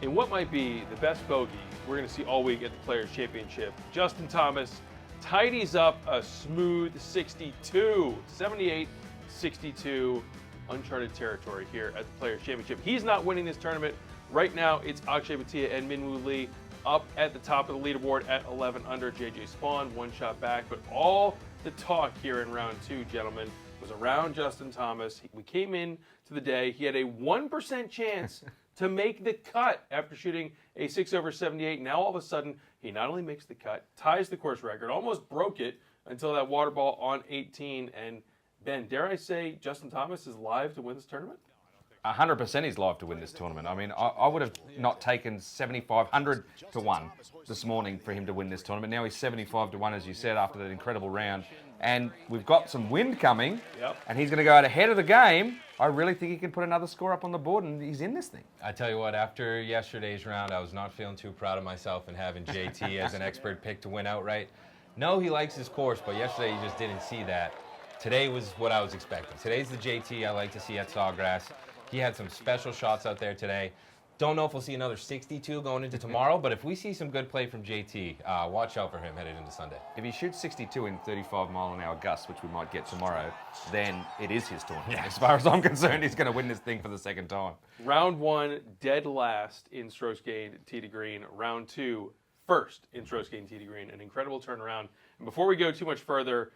In what might be the best bogey we're going to see all week at the Players' Championship, Justin Thomas tidies up a smooth 62, 78-62, uncharted territory here at the Players' Championship. He's not winning this tournament. Right now, it's Akshay Bhatia and Minwoo Lee up at the top of the leaderboard at 11 under. JJ Spawn, one shot back. But all the talk here in round two, gentlemen, was around Justin Thomas. We came in to the day. He had a 1% chance to make the cut after shooting a 6 over 78. Now all of a sudden, he not only makes the cut, ties the course record, almost broke it until that water ball on 18. And Ben, dare I say, Justin Thomas is live to win this tournament? 100% he's live to win this tournament. I mean, I would have not taken 7,500 to 1 this morning for him to win this tournament. Now he's 75 to 1, as you said, after that incredible round. And we've got some wind coming, and he's going to go out ahead of the game. I really think he can put another score up on the board, and he's in this thing. I tell you what, after yesterday's round, I was not feeling too proud of myself and having JT as an expert pick to win outright. No, he likes his course, but yesterday he just didn't see that. Today was what I was expecting. Today's the JT I like to see at Sawgrass. He had some special shots out there today. Don't know if we'll see another 62 going into tomorrow, but if we see some good play from JT, watch out for him headed into Sunday. If he shoots 62 in 35-mile-an-hour gusts, which we might get tomorrow, then it is his tournament. Yeah. As far as I'm concerned, he's going to win this thing for the second time. Round one, dead last in strokes gained tee to green. Round two, first in strokes gained tee to green. An incredible turnaround. And before we go too much further,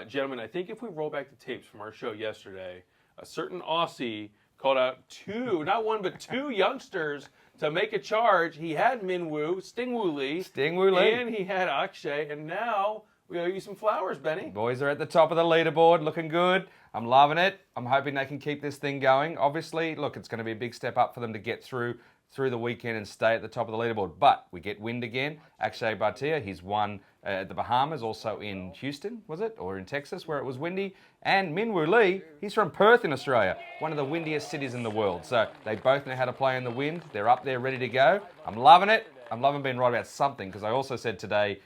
gentlemen, I think if we roll back the tapes from our show yesterday, a certain Aussie called out not one, but two youngsters to make a charge. He had Stingwoo Lee, and he had Akshay, and now we owe you some flowers, Benny. Boys are at the top of the leaderboard, looking good. I'm loving it. I'm hoping they can keep this thing going. Obviously, look, it's going to be a big step up for them to get through the weekend and stay at the top of the leaderboard. But we get wind again. Akshay Bhatia, he's won at the Bahamas, also in Houston, was it? Or in Texas, where it was windy. And Minwoo Lee, he's from Perth in Australia, one of the windiest cities in the world. So they both know how to play in the wind. They're up there ready to go. I'm loving it. I'm loving being right about something, because I also said today,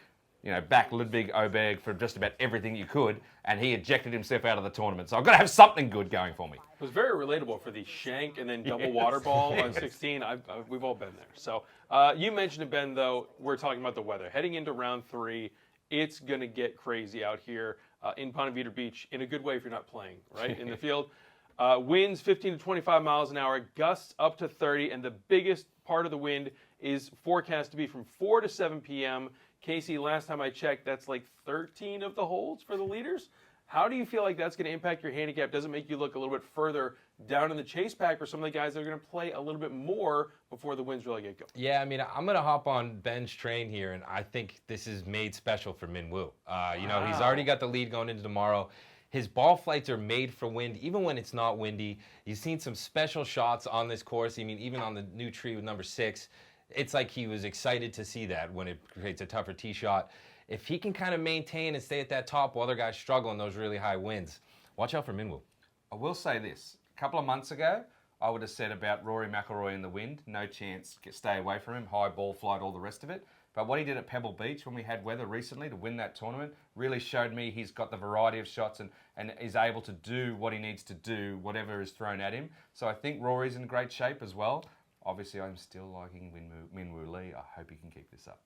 back Ludwig Oberg for just about everything you could, and he ejected himself out of the tournament. So I've got to have something good going for me. It was very relatable for the shank and then double water ball on 16. We've all been there. So you mentioned it, Ben, though. We're talking about the weather. Heading into round three, it's going to get crazy out here in Ponte Vedra Beach, in a good way if you're not playing, right, in the field. Winds 15 to 25 miles an hour, gusts up to 30, and the biggest part of the wind is forecast to be from 4 to 7 p.m. Casey, last time I checked, that's like 13 of the holes for the leaders. How do you feel like that's going to impact your handicap? Does it make you look a little bit further down in the chase pack for some of the guys that are going to play a little bit more before the winds really get going? Yeah, I mean, I'm going to hop on Ben's train here, and I think this is made special for Minwoo. He's already got the lead going into tomorrow. His ball flights are made for wind, even when it's not windy. You've seen some special shots on this course. I mean, even on the new tree with number 6, it's like he was excited to see that when it creates a tougher tee shot. If he can kind of maintain and stay at that top while other guys struggle in those really high winds, watch out for Minwoo. I will say this. A couple of months ago, I would have said about Rory McIlroy in the wind, no chance, stay away from him, high ball flight, all the rest of it. But what he did at Pebble Beach when we had weather recently to win that tournament really showed me he's got the variety of shots and is able to do what he needs to do, whatever is thrown at him. So I think Rory's in great shape as well. Obviously, I'm still liking Minwoo Lee. I hope he can keep this up.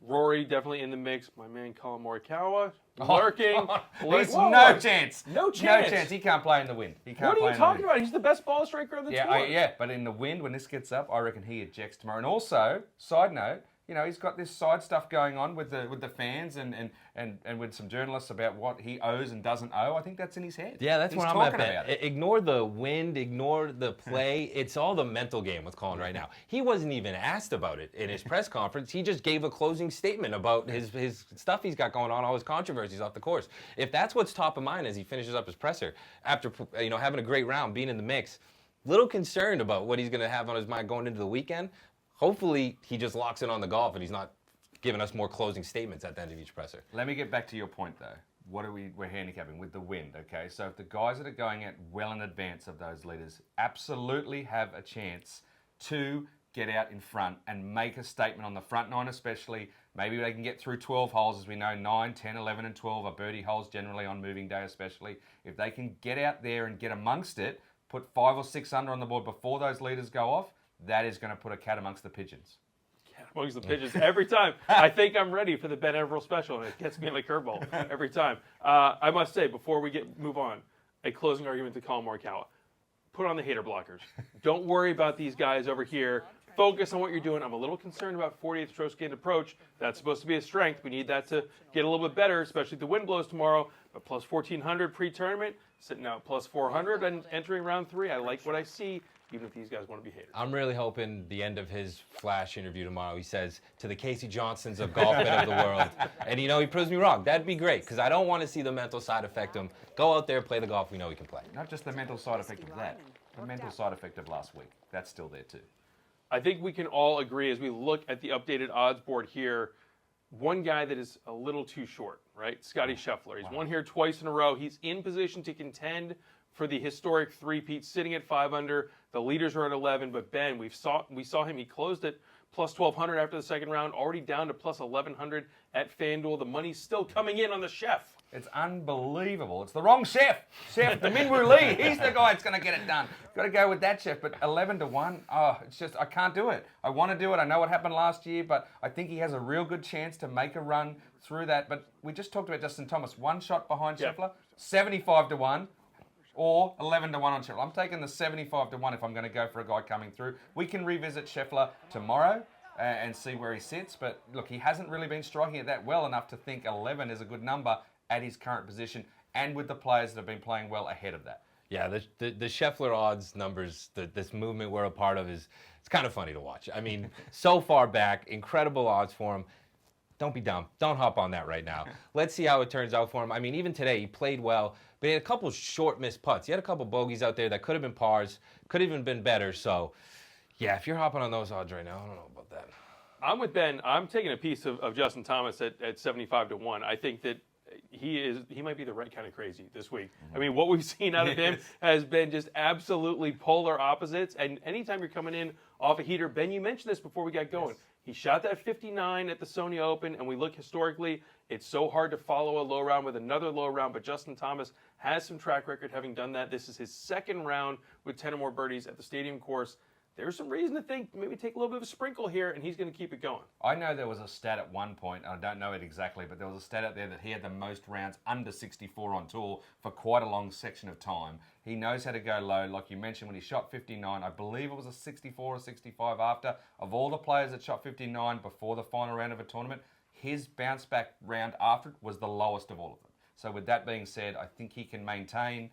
Rory definitely in the mix. My man Colin Morikawa lurking. He's no chance. No chance. No chance. He can't play in the wind. What are you talking about? He's the best ball striker on the tour. Yeah, but in the wind, when this gets up, I reckon he ejects tomorrow. And also, side note, he's got this side stuff going on with the fans and with some journalists about what he owes and doesn't owe. I think that's in his head. Yeah, that's He's what I'm talking at, Ben. Ignore the wind, ignore the play. It's all the mental game with Colin right now. He wasn't even asked about it in his press conference. He just gave a closing statement about his stuff he's got going on, all his controversies off the course. If that's what's top of mind as he finishes up his presser, after having a great round, being in the mix, little concerned about what he's going to have on his mind going into the weekend. Hopefully, he just locks in on the golf and he's not giving us more closing statements at the end of each presser. Let me get back to your point, though. We're handicapping with the wind, okay? So if the guys that are going out well in advance of those leaders absolutely have a chance to get out in front and make a statement on the front nine especially. Maybe they can get through 12 holes. As we know, 9, 10, 11, and 12 are birdie holes generally on moving day especially. If they can get out there and get amongst it, put 5 or 6 under on the board before those leaders go off, that is going to put a cat amongst the pigeons. Amongst the pigeons every time. I think I'm ready for the Ben Everill special, and it gets me in the curveball every time. I must say, before we move on, a closing argument to Colin Morikawa. Put on the hater blockers. Don't worry about these guys over here. Focus on what you're doing. I'm a little concerned about 48th stroke gained approach. That's supposed to be a strength. We need that to get a little bit better, especially if the wind blows tomorrow. But plus 1,400 pre-tournament, sitting out plus 400 and entering round 3. I like what I see, even if these guys want to be haters. I'm really hoping the end of his flash interview tomorrow, he says, to the Casey Johnsons of Golfbet of the world. And, he proves me wrong. That'd be great, because I don't want to see the mental side affect him. Go out there, play the golf we know he can play. Not just the mental side effect of that, the mental side effect of last week. That's still there too. I think we can all agree as we look at the updated odds board here, one guy that is a little too short, right? Scotty Scheffler. He's won here twice in a row. He's in position to contend for the historic three-peat, sitting at 5 under. The leaders are at 11, but Ben, we saw him. He closed at plus 1,200 after the second round, already down to plus 1,100 at FanDuel. The money's still coming in on the chef. It's unbelievable. It's the wrong chef. Chef, the Minwoo Lee. He's the guy that's going to get it done. Got to go with that chef. But 11-1, it's just, I can't do it. I want to do it. I know what happened last year, but I think he has a real good chance to make a run through that. But we just talked about Justin Thomas. One shot behind Scheffler, 75-1. Or 11-1 on Scheffler. I'm taking the 75-1 if I'm going to go for a guy coming through. We can revisit Scheffler tomorrow and see where he sits. But look, he hasn't really been striking it that well enough to think 11 is a good number at his current position and with the players that have been playing well ahead of that. Yeah, the Scheffler odds numbers, this movement we're a part of it's kind of funny to watch. I mean, so far back, incredible odds for him. Don't be dumb. Don't hop on that right now. Let's see how it turns out for him. I mean, even today, he played well, but he had a couple short missed putts. He had a couple bogeys out there that could have been pars, could have even been better. So, yeah, if you're hopping on those odds right now, I don't know about that. I'm with Ben. I'm taking a piece of Justin Thomas at 75-1. I think that he might be the right kind of crazy this week. I mean, what we've seen out of him has been just absolutely polar opposites. And anytime you're coming in off a heater, Ben, you mentioned this before we got going. Yes. He shot that 59 at the Sony Open, and we look historically, it's so hard to follow a low round with another low round, but Justin Thomas has some track record having done that. This is his second round with 10 or more birdies at the Stadium course. There's some reason to think maybe take a little bit of a sprinkle here, and he's going to keep it going. I know there was a stat at one point, I don't know it exactly, but there was a stat out there that he had the most rounds under 64 on tour for quite a long section of time. He knows how to go low. Like you mentioned, when he shot 59, I believe it was a 64 or 65 after. Of all the players that shot 59 before the final round of a tournament, his bounce back round after it was the lowest of all of them. So with that being said, I think he can maintain.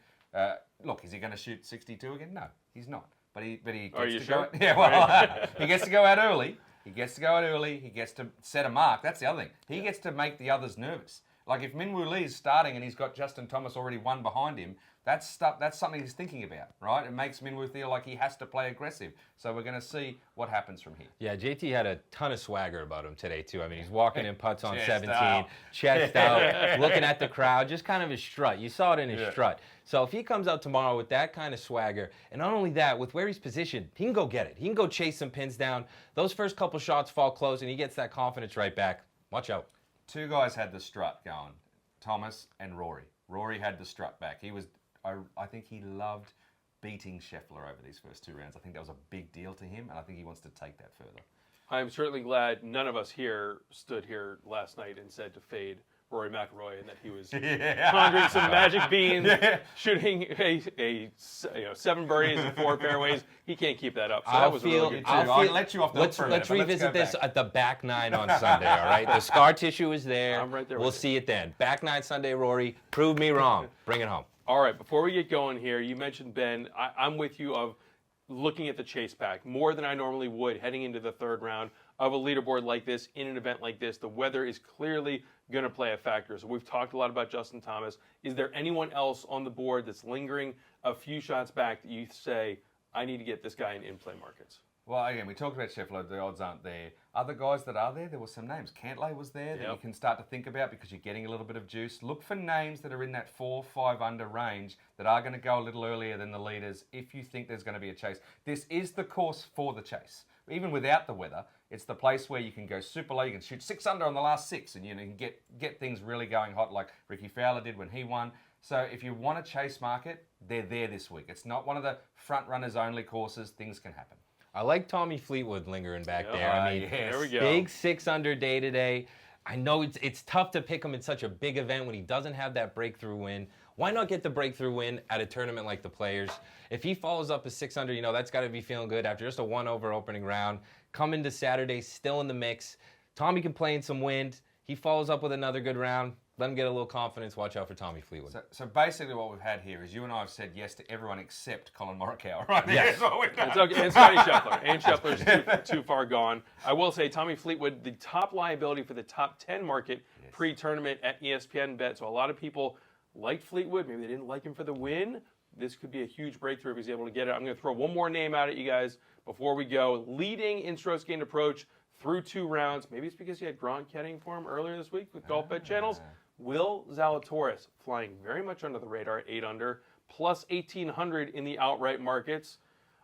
Look, is he going to shoot 62 again? No, he's not. But he gets to go. Yeah, well, he gets to go out early. He gets to go out early. He gets to set a mark. That's the other thing. He gets to make the others nervous. Like if Minwoo Lee is starting and he's got Justin Thomas already one behind him, that's something he's thinking about, right? It makes Minwoo feel like he has to play aggressive. So we're going to see what happens from here. Yeah, JT had a ton of swagger about him today too. I mean, he's walking in putts on 17, chest out, looking at the crowd, just kind of his strut. You saw it in his strut. So if he comes out tomorrow with that kind of swagger, and not only that, with where he's positioned, he can go get it. He can go chase some pins down. Those first couple shots fall close, and he gets that confidence right back. Watch out. Two guys had the strut going, Thomas and Rory. Rory had the strut back. I think he loved beating Scheffler over these first two rounds. I think that was a big deal to him, and I think he wants to take that further. I'm certainly glad none of us here stood here last night and said to fade Rory McIlroy and that he was conjuring some magic beans, shooting a 7 birdies and 4 fairways. He can't keep that up. So that was a really good I'll let you off the hook for a minute, let's revisit this at the back 9 on Sunday, all right? The scar tissue is there. I'm right there We'll see it then. Back 9 Sunday, Rory. Prove me wrong. Bring it home. All right, before we get going here, you mentioned, Ben, I'm with you of looking at the chase pack more than I normally would heading into the third round of a leaderboard like this, in an event like this. The weather is clearly going to play a factor. So we've talked a lot about Justin Thomas. Is there anyone else on the board that's lingering a few shots back that you say, I need to get this guy in in-play markets? Well, again, we talked about Scheffler. The odds aren't there. Other guys that are there were some names. Cantlay was there that you can start to think about because you're getting a little bit of juice. Look for names that are in that 4-5 under range that are going to go a little earlier than the leaders if you think there's going to be a chase. This is the course for the chase. Even without the weather, it's the place where you can go super low. You can shoot 6 under on the last 6 and you can get things really going hot like Ricky Fowler did when he won. So if you want a chase market, they're there this week. It's not one of the front runners only courses. Things can happen. I like Tommy Fleetwood lingering back Yeah. there. I mean, yes. There we go. big 6-under day today. I know it's tough to pick him in such a big event when he doesn't have that breakthrough win. Why not get the breakthrough win at a tournament like the Players? If he follows up a 6-under, you know, that's got to be feeling good after just a 1-over opening round. Come into Saturday, still in the mix. Tommy can play in some wind. He follows up with another good round. Let him get a little confidence. Watch out for Tommy Fleetwood. So basically what we've had here is you and I have said yes to everyone except Colin Morikawa, right? Yes. That's what we've done. It's okay. And Scotty Scheffler. And Scheffler's too far gone. I will say Tommy Fleetwood, the top liability for the top 10 market pre-tournament at ESPN Bet. So a lot of people liked Fleetwood. Maybe they didn't like him for the win. This could be a huge breakthrough if he's able to get it. I'm going to throw one more name out at you guys before we go. Leading in strokes gained approach through 2 rounds. Maybe it's because he had Gronk heading for him earlier this week with Golfbet channels. Will Zalatoris, flying very much under the radar at 8-under, plus 1,800 in the outright markets.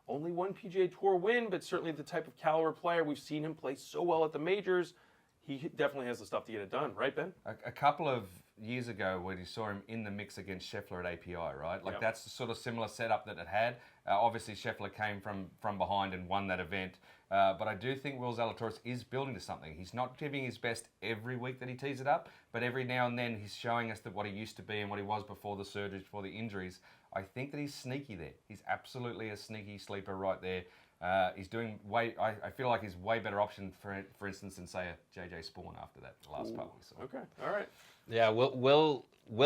Only one PGA Tour win, but certainly the type of caliber player. We've seen him play so well at the majors. He definitely has the stuff to get it done, right, Ben? A couple of years ago when you saw him in the mix against Scheffler at API, right? Like that's the sort of similar setup that it had. Obviously, Scheffler came from behind and won that event. But I do think Will Zalatoris is building to something. He's not giving his best every week that he tees it up, but every now and then he's showing us that what he used to be and what he was before the surgeries, before the injuries. I think that he's sneaky there. He's absolutely a sneaky sleeper right there. He's doing I feel like he's way better option for instance than say a JJ Spawn after that last putt. Okay, all right. Yeah, Will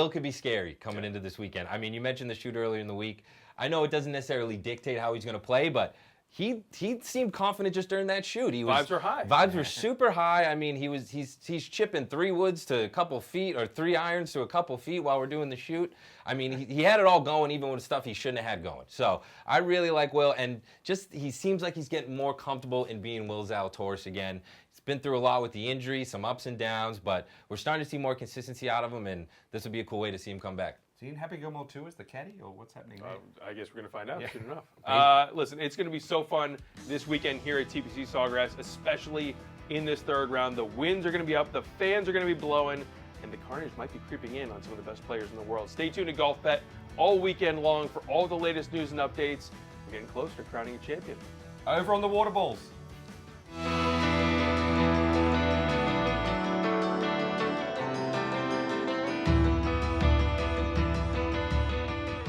could be scary coming into this weekend. I mean, you mentioned the shoot earlier in the week. I know it doesn't necessarily dictate how he's going to play, but he seemed confident just during that shoot. Vibes were high. Vibes were super high. I mean, he's chipping 3 woods to a couple feet or 3 irons to a couple feet while we're doing the shoot. I mean, he had it all going even with stuff he shouldn't have had going. So I really like Will, and just he seems like he's getting more comfortable in being Will Zalatoris again. He's been through a lot with the injury, some ups and downs, but we're starting to see more consistency out of him, and this would be a cool way to see him come back. Is he in Happy Gilmore too as the caddy, or what's happening there? I guess we're going to find out soon enough. Listen, it's going to be so fun this weekend here at TPC Sawgrass, especially in this 3rd round. The winds are going to be up, the fans are going to be blowing, and the carnage might be creeping in on some of the best players in the world. Stay tuned to Golfbet all weekend long for all the latest news and updates. We're getting closer to crowning a champion. Over on the water balls.